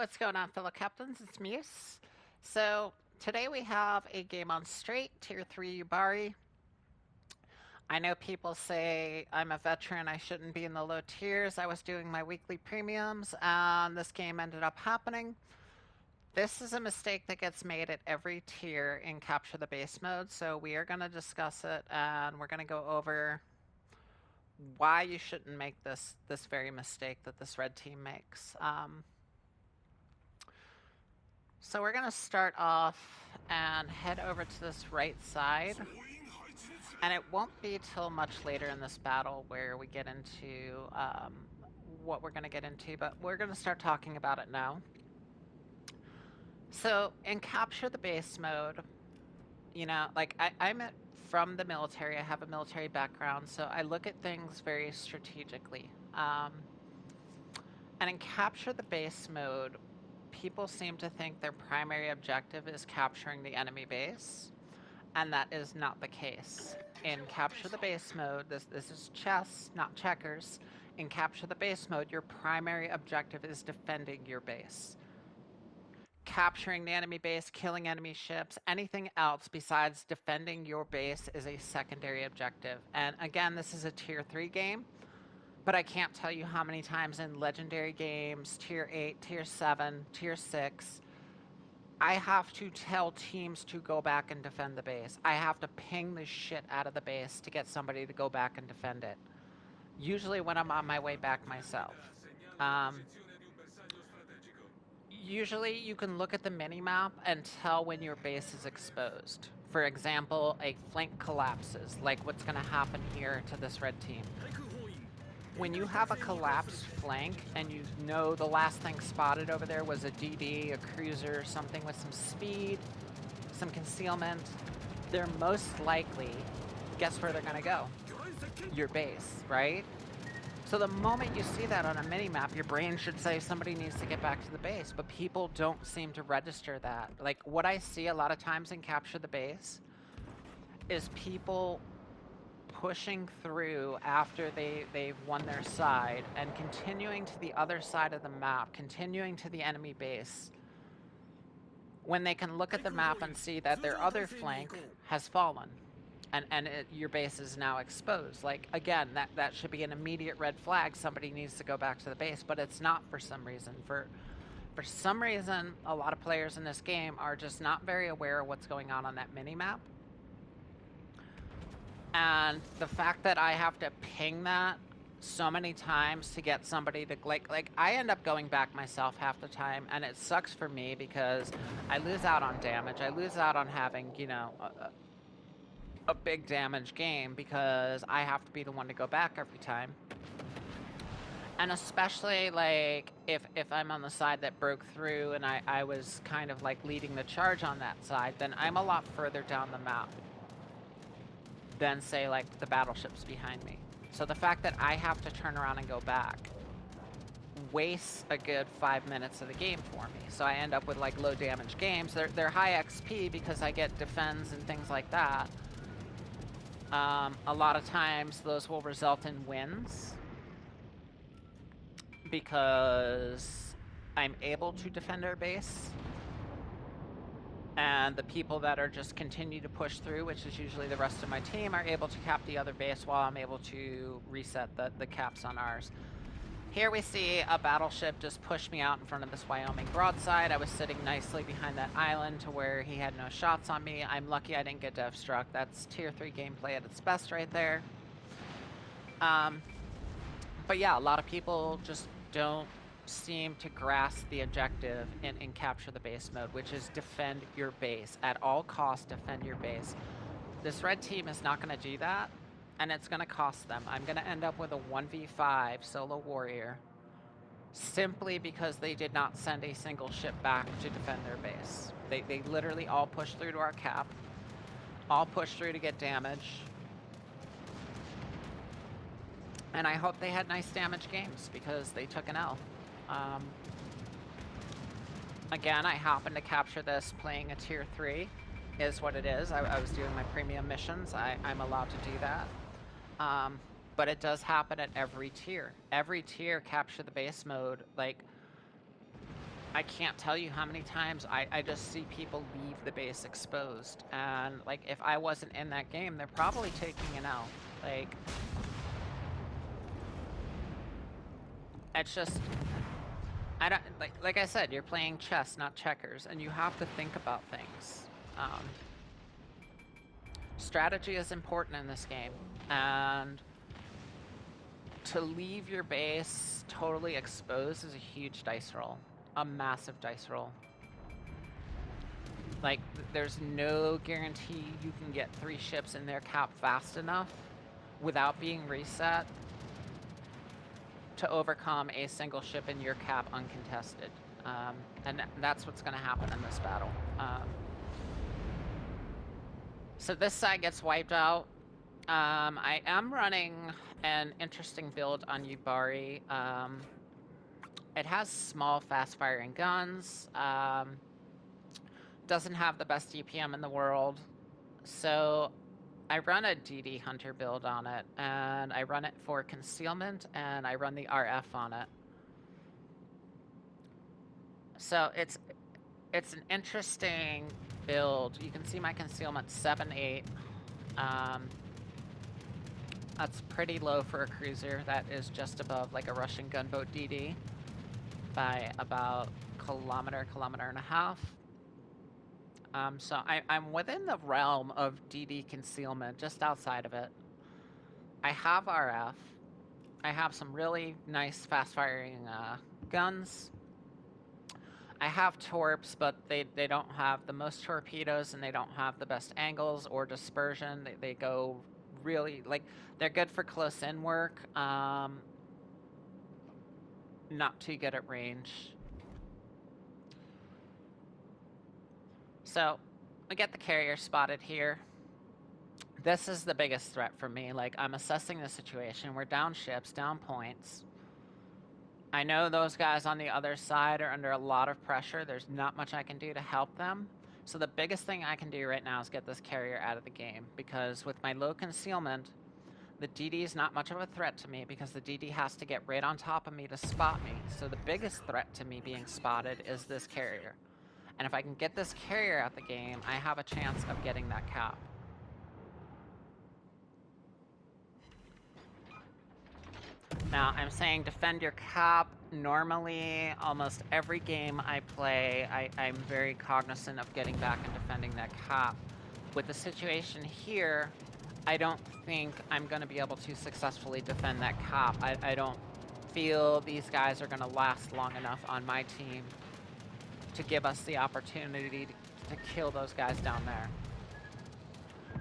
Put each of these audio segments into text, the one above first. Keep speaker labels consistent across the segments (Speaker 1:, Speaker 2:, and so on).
Speaker 1: What's going on, fellow captains? It's Muse. So, today we have a game on straight, Tier 3 Yubari. I know people say I'm a veteran, I shouldn't be in the low tiers. I was doing my weekly premiums, and this game ended up happening. This is a mistake that gets made at every tier in Capture the Base mode, so we are going to discuss it, and we're going to go over why you shouldn't make this very mistake that this red team makes. So we're going to start off and head over to this right side. And it won't be till much later in this battle where we get into what we're going to get into, but we're going to start talking about it now. So in Capture the Base mode, you know, like I'm from the military. I have a military background, so I look at things very strategically. And in Capture the Base mode, people seem to think their primary objective is capturing the enemy base, and that is not the case. In Capture the Base mode, this is chess, not checkers. In Capture the Base mode, your primary objective is defending your base. Capturing the enemy base, killing enemy ships, anything else besides defending your base is a secondary objective. And again, this is a Tier 3 game. But I can't tell you how many times in legendary games, Tier 8, Tier 7, Tier 6, I have to tell teams to go back and defend the base. I have to ping the shit out of the base to get somebody to go back and defend it. Usually when I'm on my way back myself. Usually you can look at the minimap and tell when your base is exposed. For example, a flank collapses, like what's going to happen here to this red team. When you have a collapsed flank and you know the last thing spotted over there was a DD, a cruiser, something with some speed, some concealment, they're most likely, guess where they're going to go? Your base, right? So the moment you see that on a minimap, your brain should say somebody needs to get back to the base, but people don't seem to register that. Like, what I see a lot of times in Capture the Base is people pushing through after they've won their side and continuing to the other side of the map, continuing to the enemy base, when they can look at the map and see that their other flank has fallen and your base is now exposed. Like, again, that should be an immediate red flag. Somebody needs to go back to the base, but it's not for some reason. For some reason, a lot of players in this game are just not very aware of what's going on that mini-map. And the fact that I have to ping that so many times to get somebody to, like I end up going back myself half the time, and it sucks for me because I lose out on damage. I lose out on having, you know, a big damage game because I have to be the one to go back every time. And especially, like, if I'm on the side that broke through and I was kind of, like, leading the charge on that side, then I'm a lot further down the map than, say, like, the battleships behind me. So the fact that I have to turn around and go back wastes a good 5 minutes of the game for me. So I end up with, like, low damage games. They're high XP because I get defense and things like that. A lot of times those will result in wins because I'm able to defend our base. And the people that are just continue to push through, which is usually the rest of my team, are able to cap the other base while I'm able to reset the caps on ours. Here we see a battleship just push me out in front of this Wyoming broadside. I was sitting nicely behind that island to where he had no shots on me. I'm lucky I didn't get dev struck. That's Tier 3 gameplay at its best right there. But yeah, a lot of people just don't seem to grasp the objective in Capture the Base mode, which is defend your base. At all costs, defend your base. This red team is not going to do that, and it's going to cost them. I'm going to end up with a 1v5 solo warrior simply because they did not send a single ship back to defend their base. They literally all pushed through to our cap, all pushed through to get damage. And I hope they had nice damage games because they took an L. Again, I happened to capture this playing a Tier 3, is what it is. I was doing my premium missions. I'm allowed to do that. But it does happen at every tier. Every tier, Capture the Base mode, like, I can't tell you how many times I just see people leave the base exposed. And, like, if I wasn't in that game, they're probably taking an L. Like, it's just... I don't... Like I said, you're playing chess, not checkers, and you have to think about things. Strategy is important in this game, and to leave your base totally exposed is a huge dice roll. A massive dice roll. Like, there's no guarantee you can get 3 ships in their cap fast enough without being reset to overcome a single ship in your cap uncontested. And that's what's going to happen in this battle. So this side gets wiped out. I am running an interesting build on Yubari. It has small fast-firing guns. Doesn't have the best DPM in the world. So I run a DD Hunter build on it, and I run it for concealment, and I run the RF on it. So it's an interesting build. You can see my concealment 7-8. That's pretty low for a cruiser. That is just above like a Russian gunboat DD by about kilometer and a half. So I'm within the realm of DD concealment, just outside of it. I have RF. I have some really nice fast-firing guns. I have torps, but they don't have the most torpedoes, and they don't have the best angles or dispersion. They go really, like, they're good for close-in work. Not too good at range. So, I get the carrier spotted here. This is the biggest threat for me. Like, I'm assessing the situation. We're down ships, down points. I know those guys on the other side are under a lot of pressure. There's not much I can do to help them. So the biggest thing I can do right now is get this carrier out of the game, because with my low concealment, the DD is not much of a threat to me because the DD has to get right on top of me to spot me. So the biggest threat to me being spotted is this carrier. And if I can get this carrier out the game, I have a chance of getting that cap. Now, I'm saying defend your cap. Normally, almost every game I play, I'm very cognizant of getting back and defending that cap. With the situation here, I don't think I'm going to be able to successfully defend that cap. I don't feel these guys are going to last long enough on my team to give us the opportunity to kill those guys down there.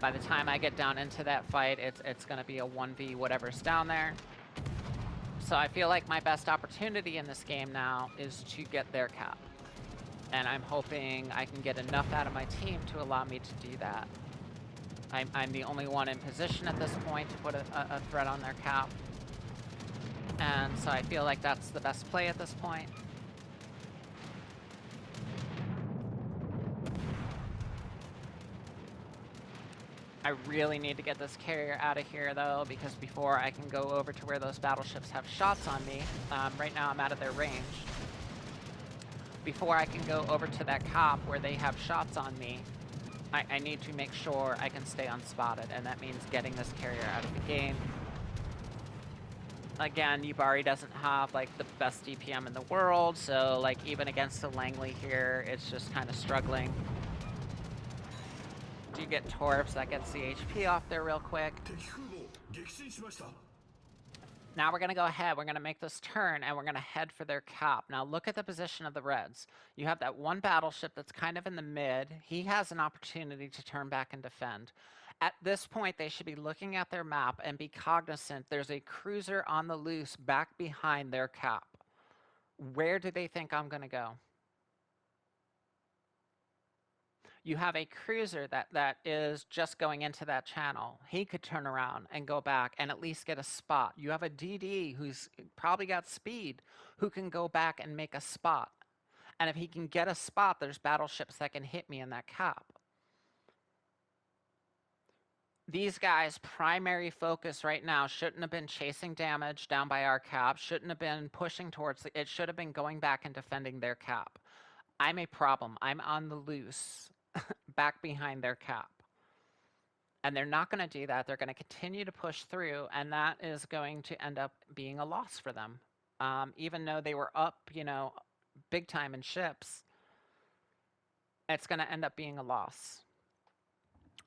Speaker 1: By the time I get down into that fight, it's going to be a 1v whatever's down there. So I feel like my best opportunity in this game now is to get their cap. And I'm hoping I can get enough out of my team to allow me to do that. I'm the only one in position at this point to put a threat on their cap. And so I feel like that's the best play at this point. I really need to get this carrier out of here, though, because before I can go over to where those battleships have shots on me, right now I'm out of their range. Before I can go over to that cap where they have shots on me, I need to make sure I can stay unspotted, and that means getting this carrier out of the game. Again, Yubari doesn't have, like, the best DPM in the world, so, like, even against the Langley here, it's just kind of struggling. Do you get torps? That gets the HP off there real quick. Now we're going to go ahead. We're going to make this turn, and we're going to head for their cap. Now look at the position of the Reds. You have that one battleship that's kind of in the mid. He has an opportunity to turn back and defend. At this point, they should be looking at their map and be cognizant there's a cruiser on the loose back behind their cap. Where do they think I'm going to go? You have a cruiser that is just going into that channel. He could turn around and go back and at least get a spot. You have a DD who's probably got speed who can go back and make a spot. And if he can get a spot, there's battleships that can hit me in that cap. These guys' primary focus right now shouldn't have been chasing damage down by our cap, shouldn't have been pushing towards it, should have been going back and defending their cap. I'm a problem. I'm on the loose back behind their cap. And they're not going to do that. They're going to continue to push through, and that is going to end up being a loss for them. Even though they were up, big time in ships, it's going to end up being a loss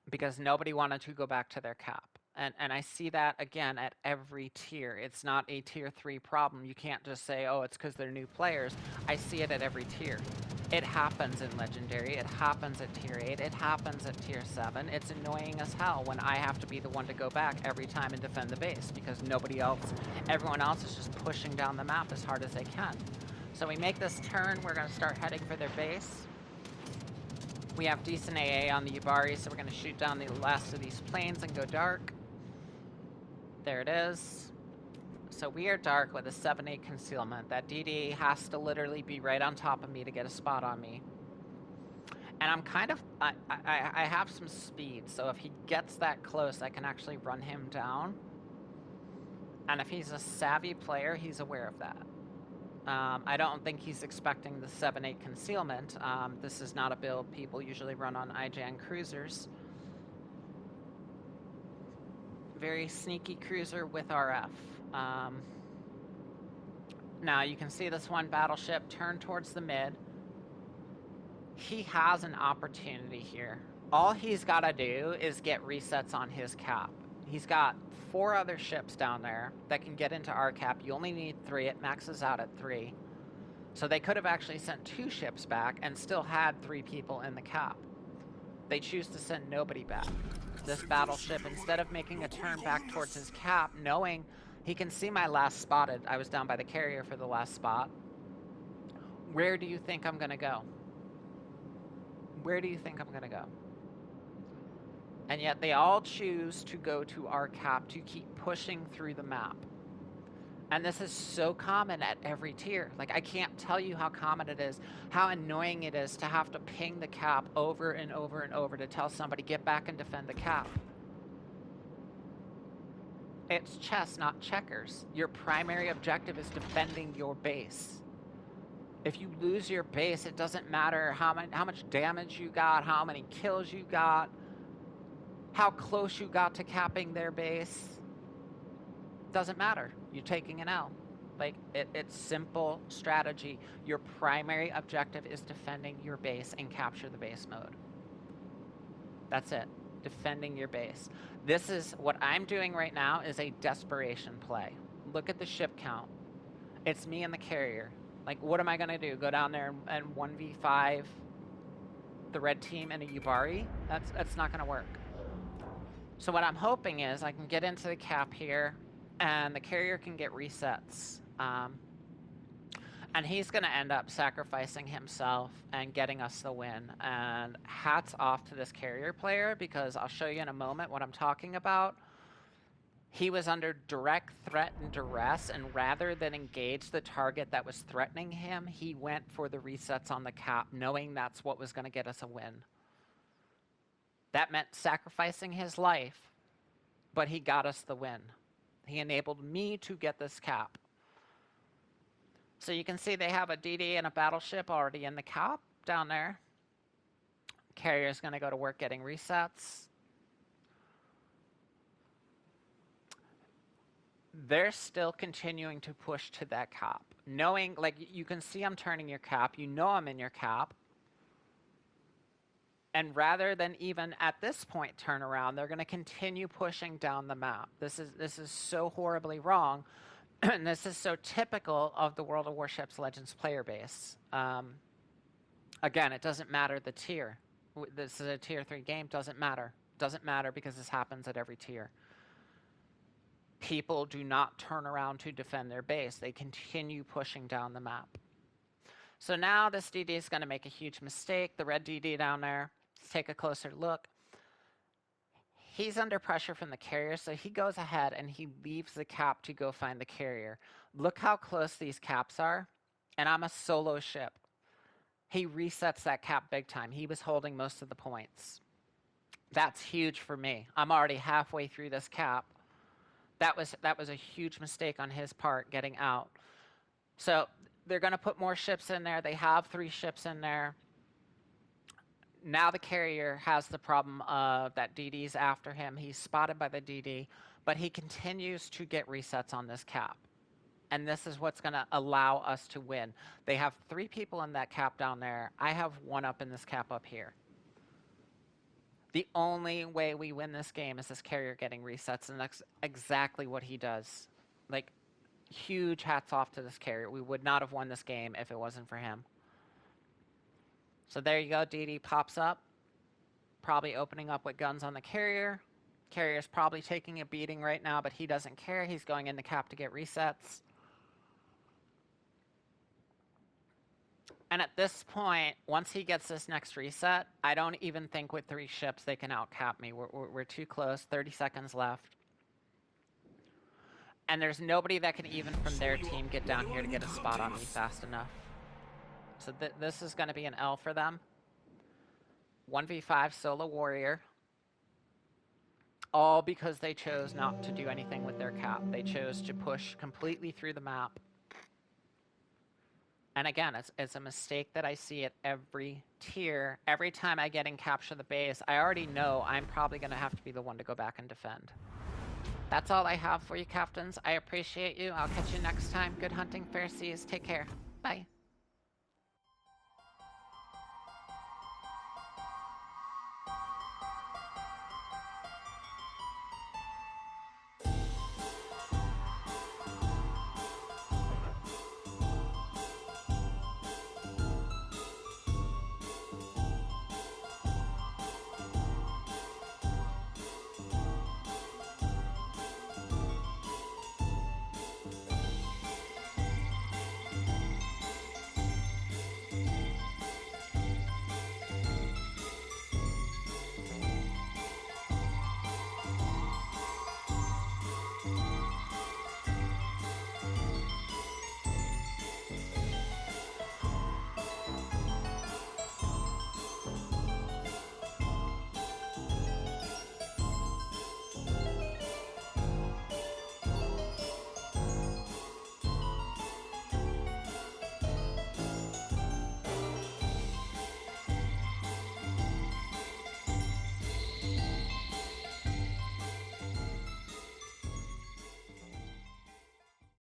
Speaker 1: because nobody wanted to go back to their cap. And I see that, again, at every tier. It's not a tier 3 problem. You can't just say, oh, it's because they're new players. I see it at every tier. It happens in Legendary. It happens at tier 8. It happens at tier 7. It's annoying as hell when I have to be the one to go back every time and defend the base because everyone else is just pushing down the map as hard as they can. So we make this turn. We're going to start heading for their base. We have decent AA on the Yubari, so we're going to shoot down the last of these planes and go dark. There it is. So we are dark with a 7-8 concealment. That DD has to literally be right on top of me to get a spot on me. And I'm I have some speed, so if he gets that close, I can actually run him down. And if he's a savvy player, he's aware of that. I don't think he's expecting the 7-8 concealment. This is not a build people usually run on IJN cruisers. Very sneaky cruiser with RF. Now you can see this one battleship turn towards the mid. He has an opportunity here. All he's got to do is get resets on his cap. He's got 4 other ships down there that can get into our cap. You only need 3. It maxes out at 3. So they could have actually sent 2 ships back and still had 3 people in the cap. They choose to send nobody back. This battleship, instead of making a turn back towards his cap, knowing he can see my last spotted, I was down by the carrier for the last spot. Where do you think I'm going to go? Where do you think I'm going to go? And yet they all choose to go to our cap to keep pushing through the map. And this is so common at every tier. Like, I can't tell you how common it is, how annoying it is to have to ping the cap over and over and over to tell somebody, get back and defend the cap. It's chess, not checkers. Your primary objective is defending your base. If you lose your base, it doesn't matter how much damage you got, how many kills you got, how close you got to capping their base. Doesn't matter. You're taking an L. Like, it's simple strategy. Your primary objective is defending your base and capture the base mode. That's it. Defending your base. This is what I'm doing right now is a desperation play. Look at the ship count. It's me and the carrier. Like, what am I going to do? Go down there and 1v5 the red team and a Yubari? That's not going to work. So what I'm hoping is I can get into the cap here, and the carrier can get resets. And he's going to end up sacrificing himself and getting us the win. And hats off to this carrier player, because I'll show you in a moment what I'm talking about. He was under direct threat and duress, and rather than engage the target that was threatening him, he went for the resets on the cap, knowing that's what was going to get us a win. That meant sacrificing his life, but he got us the win. He enabled me to get this cap. So you can see they have a DD and a battleship already in the cap down there. Carrier's going to go to work getting resets. They're still continuing to push to that cap. Knowing, like, you can see I'm turning your cap. You know I'm in your cap. And rather than even at this point turn around, they're going to continue pushing down the map. This is so horribly wrong. And this is so typical of the World of Warships Legends player base. Again, it doesn't matter the tier. This is a tier 3 game. Doesn't matter. Doesn't matter because this happens at every tier. People do not turn around to defend their base. They continue pushing down the map. So now this DD is going to make a huge mistake. The red DD down there. Let's take a closer look. He's under pressure from the carrier, so he goes ahead and he leaves the cap to go find the carrier. Look how close these caps are, and I'm a solo ship. He resets that cap big time. He was holding most of the points. That's huge for me. I'm already halfway through this cap. That was a huge mistake on his part getting out. So they're going to put more ships in there. They have 3 ships in there. Now the carrier has the problem of that DD's after him. He's spotted by the DD, but he continues to get resets on this cap. And this is what's going to allow us to win. They have 3 people in that cap down there. I have 1 up in this cap up here. The only way we win this game is this carrier getting resets, and that's exactly what he does. Like, huge hats off to this carrier. We would not have won this game if it wasn't for him. So there you go. DD pops up, probably opening up with guns on the carrier. Carrier's probably taking a beating right now, but he doesn't care. He's going into cap to get resets. And at this point, once he gets this next reset, I don't even think with 3 ships they can outcap me. We're too close. 30 seconds left. And there's nobody that can even from their team get down here to get a spot on me fast enough. So this is going to be an L for them. 1v5 solo warrior. All because they chose not to do anything with their cap. They chose to push completely through the map. And again, it's a mistake that I see at every tier. Every time I get in capture the base, I already know I'm probably going to have to be the one to go back and defend. That's all I have for you, captains. I appreciate you. I'll catch you next time. Good hunting, fair seas. Take care. Bye.